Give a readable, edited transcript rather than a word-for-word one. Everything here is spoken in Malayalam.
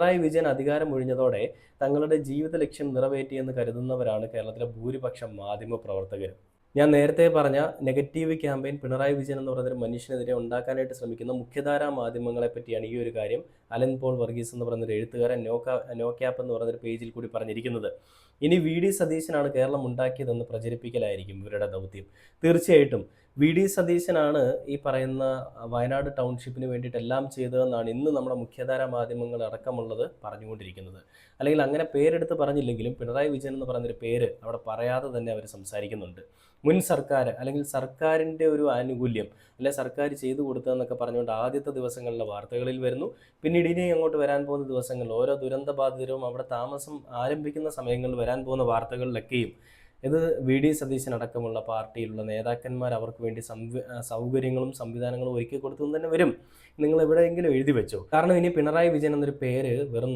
പിണറായി വിജയൻ അധികാരമൊഴിഞ്ഞതോടെ തങ്ങളുടെ ജീവിത ലക്ഷ്യം നിറവേറ്റിയെന്ന് കരുതുന്നവരാണ് കേരളത്തിലെ ഭൂരിപക്ഷം മാധ്യമ പ്രവർത്തകരും. ഞാൻ നേരത്തെ പറഞ്ഞ നെഗറ്റീവ് ക്യാമ്പയിൻ പിണറായി വിജയൻ എന്ന് പറയുന്ന ഒരു മനുഷ്യനെതിരെ ഉണ്ടാക്കാനായിട്ട് ശ്രമിക്കുന്ന മുഖ്യധാരാ മാധ്യമങ്ങളെ പറ്റിയാണ് ഈ ഒരു കാര്യം അലൻ പോൾ വർഗീസ് എന്ന് പറയുന്ന ഒരു എഴുത്തുകാരൻ നോ ക്യാപ്പ് എന്ന് പറയുന്ന ഒരു പേജിൽ കൂടി പറഞ്ഞിരിക്കുന്നത്. ഇനി വി ഡി സതീശനാണ് കേരളം ഉണ്ടാക്കിയതെന്ന് പ്രചരിപ്പിക്കലായിരിക്കും ഇവരുടെ ദൗത്യം. തീർച്ചയായിട്ടും വി ഡി സതീശനാണ് ഈ പറയുന്ന വയനാട് ടൗൺഷിപ്പിന് വേണ്ടിയിട്ട് എല്ലാം ചെയ്തതെന്നാണ് ഇന്ന് നമ്മുടെ മുഖ്യധാരാ മാധ്യമങ്ങൾ അടക്കമുള്ളത് പറഞ്ഞുകൊണ്ടിരിക്കുന്നത്. അല്ലെങ്കിൽ അങ്ങനെ പേരെടുത്ത് പറഞ്ഞില്ലെങ്കിലും പിണറായി വിജയൻ എന്ന് പറയുന്നൊരു പേര് അവിടെ പറയാതെ തന്നെ അവർ സംസാരിക്കുന്നുണ്ട്. മുൻ സർക്കാർ അല്ലെങ്കിൽ സർക്കാരിൻ്റെ ഒരു ആനുകൂല്യം അല്ലെ സർക്കാർ ചെയ്തു കൊടുത്തതെന്നൊക്കെ പറഞ്ഞുകൊണ്ട് ആദ്യത്തെ ദിവസങ്ങളിലെ വാർത്തകളിൽ വരുന്നു. പിന്നീട് ഇനി അങ്ങോട്ട് വരാൻ പോകുന്ന ദിവസങ്ങളിൽ ഓരോ ദുരന്ത ബാധിതരും അവിടെ താമസം ആരംഭിക്കുന്ന സമയങ്ങളിൽ വരാൻ പോകുന്ന വാർത്തകളിലൊക്കെയും ഇത് വി ഡി സതീശൻ അടക്കമുള്ള പാർട്ടിയിലുള്ള നേതാക്കന്മാർ അവർക്ക് വേണ്ടി സൗകര്യങ്ങളും സംവിധാനങ്ങളും ഒരുക്കി കൊടുത്തു തന്നെ വരും. നിങ്ങൾ എവിടെയെങ്കിലും എഴുതി വെച്ചോ. കാരണം ഇനി പിണറായി വിജയൻ എന്നൊരു പേര് വെറും